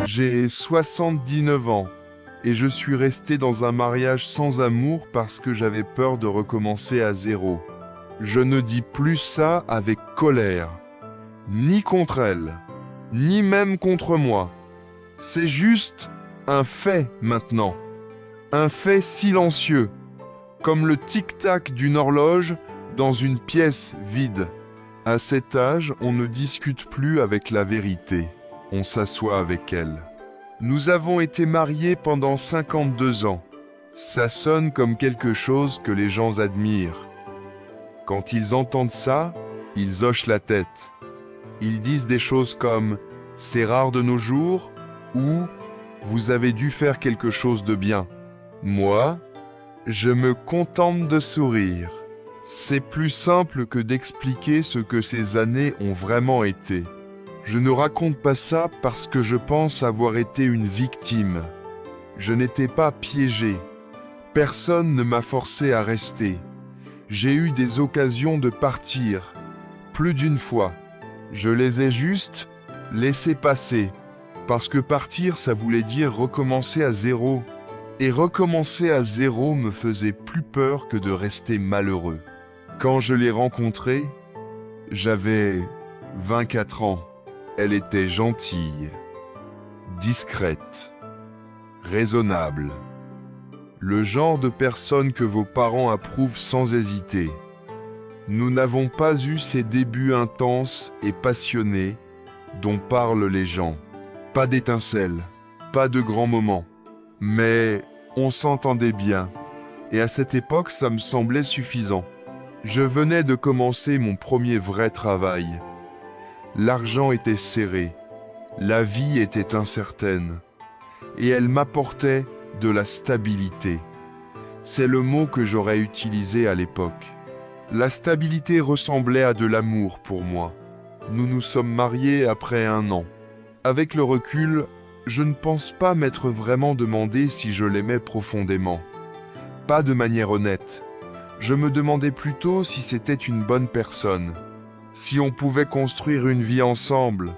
J'ai 79 ans et je suis resté dans un mariage sans amour parce que j'avais peur de recommencer à zéro. Je ne dis plus ça avec colère, ni contre elle, ni même contre moi. C'est juste un fait maintenant, un fait silencieux, comme le tic-tac d'une horloge dans une pièce vide. À cet âge, on ne discute plus avec la vérité, on s'assoit avec elle. Nous avons été mariés pendant 52 ans. Ça sonne comme quelque chose que les gens admirent. Quand ils entendent ça, ils hochent la tête. Ils disent des choses comme « c'est rare de nos jours » ou « vous avez dû faire quelque chose de bien ». Moi, je me contente de sourire. C'est plus simple que d'expliquer ce que ces années ont vraiment été. Je ne raconte pas ça parce que je pense avoir été une victime. Je n'étais pas piégé. Personne ne m'a forcé à rester. J'ai eu des occasions de partir, plus d'une fois. Je les ai juste laissées passer, parce que partir, ça voulait dire recommencer à zéro. Et recommencer à zéro me faisait plus peur que de rester malheureux. Quand je l'ai rencontrée, j'avais 24 ans. Elle était gentille, discrète, raisonnable. Le genre de personne que vos parents approuvent sans hésiter. Nous n'avons pas eu ces débuts intenses et passionnés dont parlent les gens. Pas d'étincelles, pas de grands moments. Mais on s'entendait bien. Et à cette époque, ça me semblait suffisant. Je venais de commencer mon premier vrai travail. L'argent était serré. La vie était incertaine. Et elle m'apportait de la stabilité. C'est le mot que j'aurais utilisé à l'époque. La stabilité ressemblait à de l'amour pour moi. Nous nous sommes mariés après 1 an. Avec le recul, je ne pense pas m'être vraiment demandé si je l'aimais profondément. Pas de manière honnête. Je me demandais plutôt si c'était une bonne personne, si on pouvait construire une vie ensemble,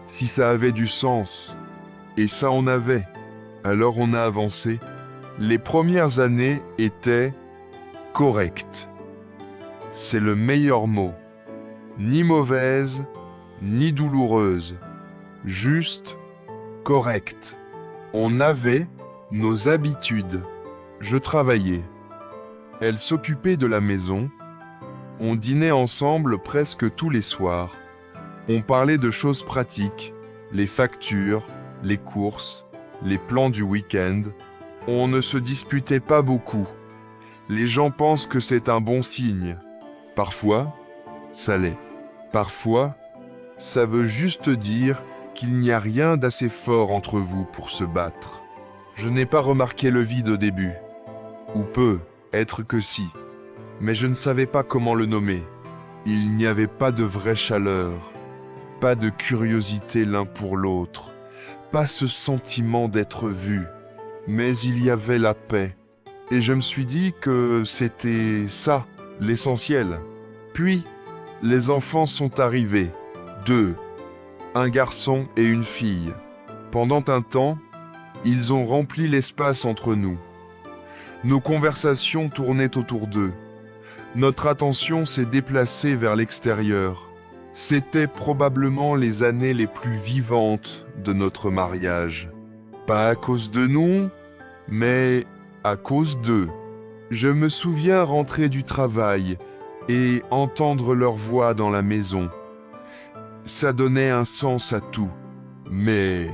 si ça avait du sens. Et ça en avait. Alors on a avancé. Les premières années étaient correctes. C'est le meilleur mot. Ni mauvaise, ni douloureuse. Juste correcte. On avait nos habitudes. Je travaillais. Elle s'occupait de la maison. On dînait ensemble presque tous les soirs. On parlait de choses pratiques, les factures, les courses, les plans du week-end. On ne se disputait pas beaucoup. Les gens pensent que c'est un bon signe. Parfois, ça l'est. Parfois, ça veut juste dire qu'il n'y a rien d'assez fort entre vous pour se battre. Je n'ai pas remarqué le vide au début. Ou peu, être que si. Mais je ne savais pas comment le nommer. Il n'y avait pas de vraie chaleur, pas de curiosité l'un pour l'autre, pas ce sentiment d'être vu. Mais il y avait la paix. Et je me suis dit que c'était ça, l'essentiel. Puis, les enfants sont arrivés. 2. Un garçon et une fille. Pendant un temps, ils ont rempli l'espace entre nous. Nos conversations tournaient autour d'eux. Notre attention s'est déplacée vers l'extérieur. C'était probablement les années les plus vivantes de notre mariage. Pas à cause de nous, mais à cause d'eux. Je me souviens rentrer du travail et entendre leur voix dans la maison. Ça donnait un sens à tout. Mais,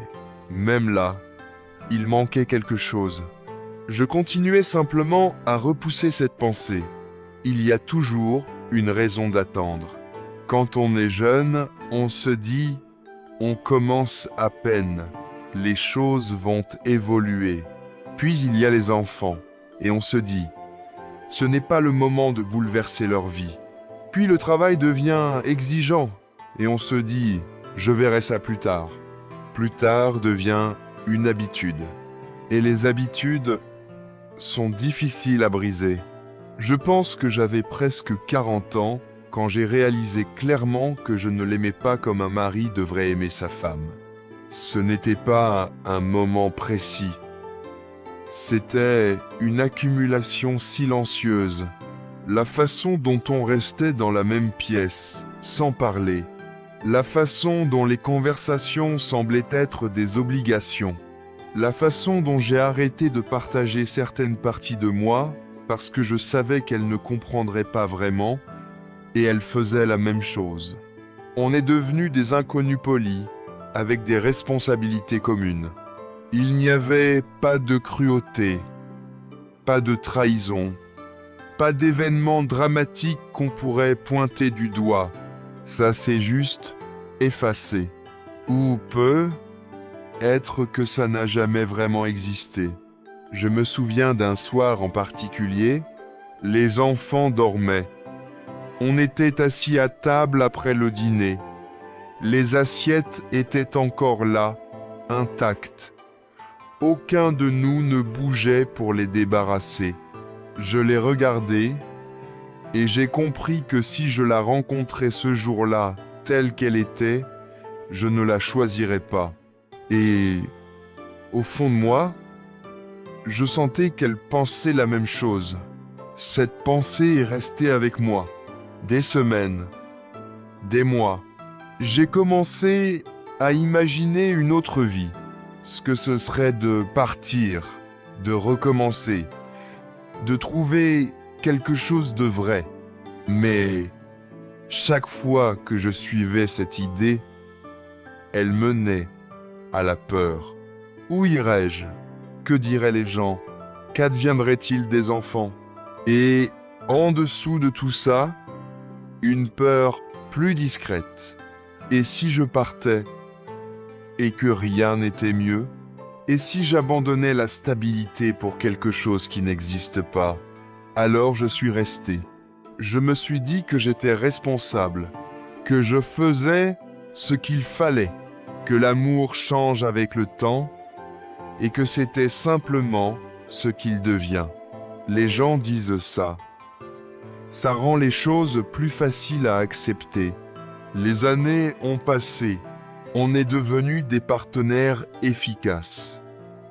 même là, il manquait quelque chose. Je continuais simplement à repousser cette pensée. Il y a toujours une raison d'attendre. Quand on est jeune, on se dit « on commence à peine, les choses vont évoluer ». Puis il y a les enfants, et on se dit « ce n'est pas le moment de bouleverser leur vie ». Puis le travail devient exigeant, et on se dit « je verrai ça plus tard ». Plus tard devient une habitude. Et les habitudes sont difficiles à briser. Je pense que j'avais presque 40 ans quand j'ai réalisé clairement que je ne l'aimais pas comme un mari devrait aimer sa femme. Ce n'était pas un moment précis. C'était une accumulation silencieuse. La façon dont on restait dans la même pièce, sans parler. La façon dont les conversations semblaient être des obligations. La façon dont j'ai arrêté de partager certaines parties de moi, parce que je savais qu'elle ne comprendrait pas vraiment, et elle faisait la même chose. On est devenus des inconnus polis, avec des responsabilités communes. Il n'y avait pas de cruauté, pas de trahison, pas d'événements dramatiques qu'on pourrait pointer du doigt. Ça s'est juste effacé. Ou peut-être que ça n'a jamais vraiment existé. Je me souviens d'un soir en particulier, les enfants dormaient. On était assis à table après le dîner. Les assiettes étaient encore là, intactes. Aucun de nous ne bougeait pour les débarrasser. Je les regardais, et j'ai compris que si je la rencontrais ce jour-là, telle qu'elle était, je ne la choisirais pas. Et, au fond de moi, je sentais qu'elle pensait la même chose. Cette pensée est restée avec moi. Des semaines, des mois. J'ai commencé à imaginer une autre vie. Ce que ce serait de partir, de recommencer, de trouver quelque chose de vrai. Mais chaque fois que je suivais cette idée, elle menait à la peur. Où irais-je? Que diraient les gens? Qu'adviendrait-il des enfants? Et en dessous de tout ça, une peur plus discrète. Et si je partais? Et que rien n'était mieux? Et si j'abandonnais la stabilité pour quelque chose qui n'existe pas? Alors je suis resté. Je me suis dit que j'étais responsable, que je faisais ce qu'il fallait, que l'amour change avec le temps, et que c'était simplement ce qu'il devient. Les gens disent ça. Ça rend les choses plus faciles à accepter. Les années ont passé. On est devenus des partenaires efficaces.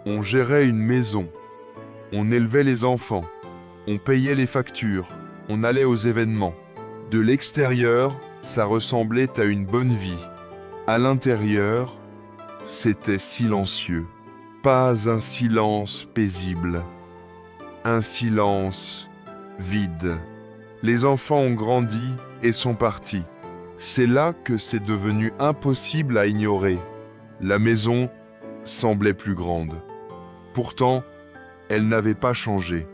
On gérait une maison. On élevait les enfants. On payait les factures. On allait aux événements. De l'extérieur, ça ressemblait à une bonne vie. À l'intérieur, c'était silencieux. Pas un silence paisible. Un silence vide. Les enfants ont grandi et sont partis. C'est là que c'est devenu impossible à ignorer. La maison semblait plus grande. Pourtant, elle n'avait pas changé.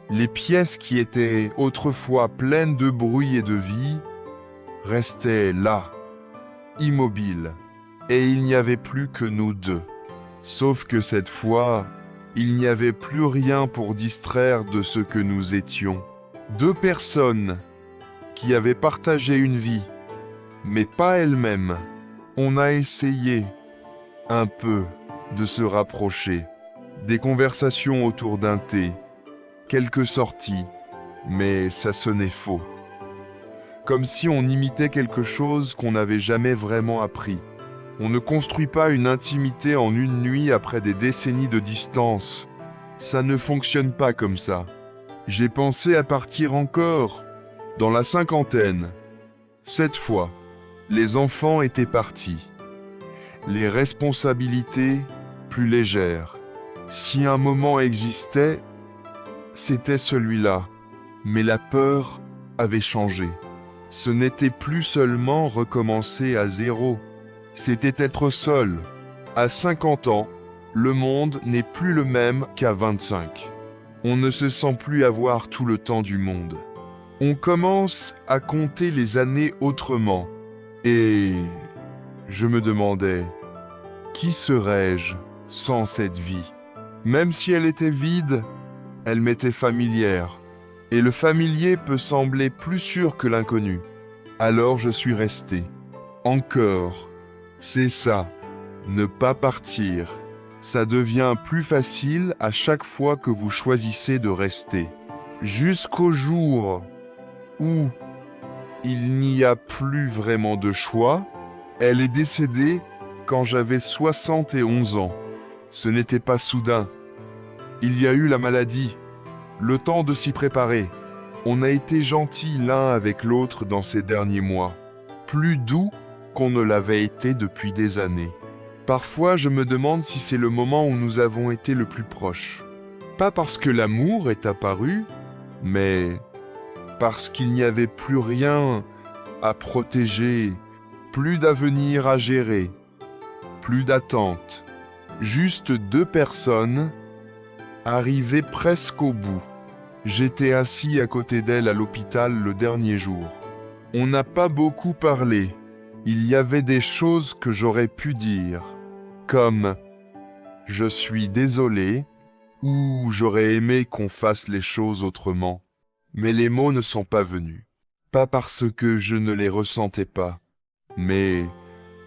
Les pièces qui étaient autrefois pleines de bruit et de vie restaient là, immobiles. Et il n'y avait plus que nous deux. Sauf que cette fois, il n'y avait plus rien pour distraire de ce que nous étions. Deux personnes qui avaient partagé une vie, mais pas elles-mêmes. On a essayé, un peu, de se rapprocher. Des conversations autour d'un thé, quelques sorties, mais ça sonnait faux. Comme si on imitait quelque chose qu'on n'avait jamais vraiment appris. On ne construit pas une intimité en une nuit après des décennies de distance. Ça ne fonctionne pas comme ça. J'ai pensé à partir encore, dans la cinquantaine. Cette fois, les enfants étaient partis. Les responsabilités plus légères. Si un moment existait, c'était celui-là. Mais la peur avait changé. Ce n'était plus seulement recommencer à zéro. C'était être seul. À 50 ans, le monde n'est plus le même qu'à 25. On ne se sent plus avoir tout le temps du monde. On commence à compter les années autrement. Et je me demandais, qui serais-je sans cette vie? Même si elle était vide, elle m'était familière. Et le familier peut sembler plus sûr que l'inconnu. Alors je suis resté. Encore. C'est ça. Ne pas partir. Ça devient plus facile à chaque fois que vous choisissez de rester. Jusqu'au jour où il n'y a plus vraiment de choix, elle est décédée quand j'avais 71 ans. Ce n'était pas soudain. Il y a eu la maladie, le temps de s'y préparer. On a été gentils l'un avec l'autre dans ces derniers mois, plus doux qu'on ne l'avait été depuis des années. Parfois, je me demande si c'est le moment où nous avons été le plus proches. Pas parce que l'amour est apparu, mais parce qu'il n'y avait plus rien à protéger, plus d'avenir à gérer, plus d'attente. Juste deux personnes arrivées presque au bout. J'étais assis à côté d'elle à l'hôpital le dernier jour. On n'a pas beaucoup parlé. Il y avait des choses que j'aurais pu dire, comme « je suis désolé » ou « j'aurais aimé qu'on fasse les choses autrement ». Mais les mots ne sont pas venus. Pas parce que je ne les ressentais pas, mais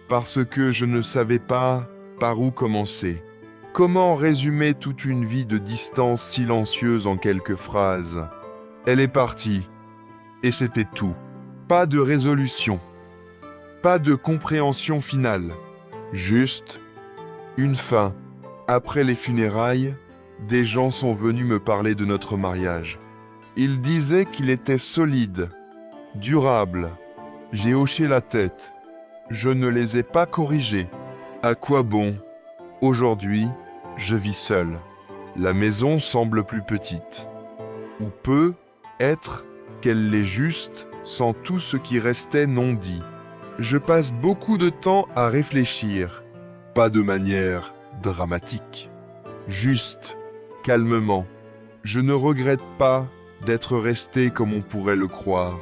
parce que je ne savais pas par où commencer. Comment résumer toute une vie de distance silencieuse en quelques phrases? Elle est partie, et c'était tout. Pas de résolution, pas de compréhension finale, juste une fin. Après les funérailles, des gens sont venus me parler de notre mariage. Ils disaient qu'il était solide, durable. J'ai hoché la tête. Je ne les ai pas corrigés. À quoi bon? Aujourd'hui, je vis seul. La maison semble plus petite. Ou peut être qu'elle l'est juste sans tout ce qui restait non dit. Je passe beaucoup de temps à réfléchir, pas de manière dramatique. Juste, calmement. Je ne regrette pas d'être resté comme on pourrait le croire.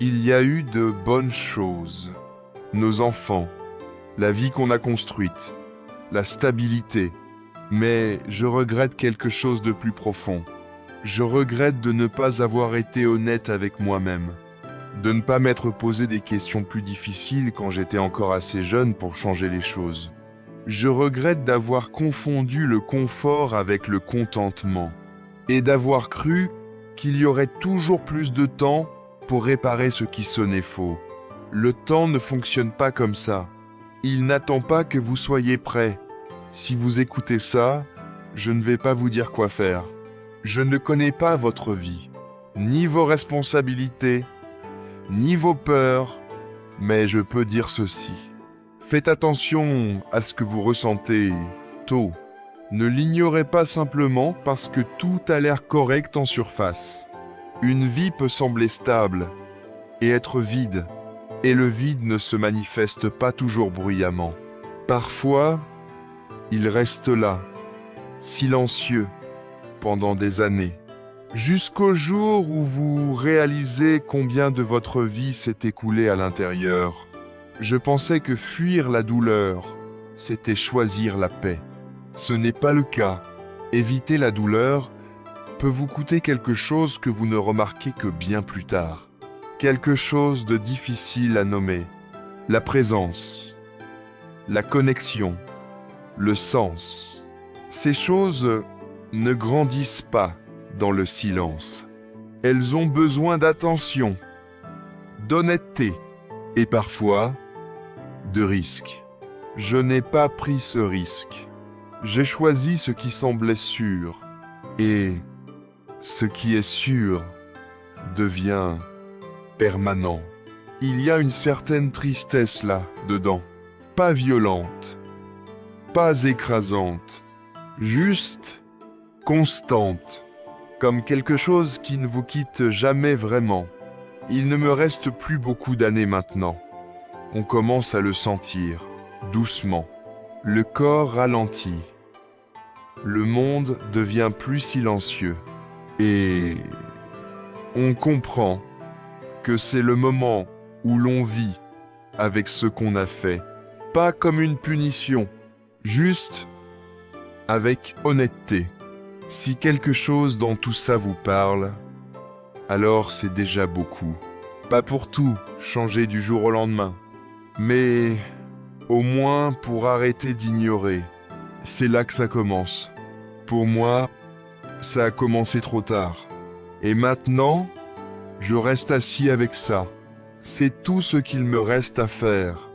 Il y a eu de bonnes choses. Nos enfants, la vie qu'on a construite, la stabilité. Mais je regrette quelque chose de plus profond. Je regrette de ne pas avoir été honnête avec moi-même, de ne pas m'être posé des questions plus difficiles quand j'étais encore assez jeune pour changer les choses. Je regrette d'avoir confondu le confort avec le contentement, et d'avoir cru qu'il y aurait toujours plus de temps pour réparer ce qui sonnait faux. Le temps ne fonctionne pas comme ça. Il n'attend pas que vous soyez prêts. Si vous écoutez ça, je ne vais pas vous dire quoi faire. Je ne connais pas votre vie, ni vos responsabilités, ni vos peurs, mais je peux dire ceci. Faites attention à ce que vous ressentez tôt. Ne l'ignorez pas simplement parce que tout a l'air correct en surface. Une vie peut sembler stable et être vide, et le vide ne se manifeste pas toujours bruyamment. Parfois, il reste là, silencieux, pendant des années, jusqu'au jour où vous réalisez combien de votre vie s'est écoulé à l'intérieur. Je pensais que fuir la douleur, c'était choisir la paix. Ce n'est pas le cas. Éviter la douleur peut vous coûter quelque chose que vous ne remarquez que bien plus tard. Quelque chose de difficile à nommer. La présence, la connexion, le sens. Ces choses ne grandissent pas dans le silence. Elles ont besoin d'attention, d'honnêteté et parfois de risque. Je n'ai pas pris ce risque. J'ai choisi ce qui semblait sûr. Et ce qui est sûr devient permanent. Il y a une certaine tristesse là, dedans. Pas violente, pas écrasante, juste constante, comme quelque chose qui ne vous quitte jamais vraiment. Il ne me reste plus beaucoup d'années maintenant. On commence à le sentir, doucement. Le corps ralentit. Le monde devient plus silencieux. Et on comprend que c'est le moment où l'on vit avec ce qu'on a fait. Pas comme une punition, juste avec honnêteté. Si quelque chose dans tout ça vous parle, alors c'est déjà beaucoup. Pas pour tout changer du jour au lendemain, mais au moins pour arrêter d'ignorer. C'est là que ça commence. Pour moi, ça a commencé trop tard. Et maintenant, je reste assis avec ça. C'est tout ce qu'il me reste à faire.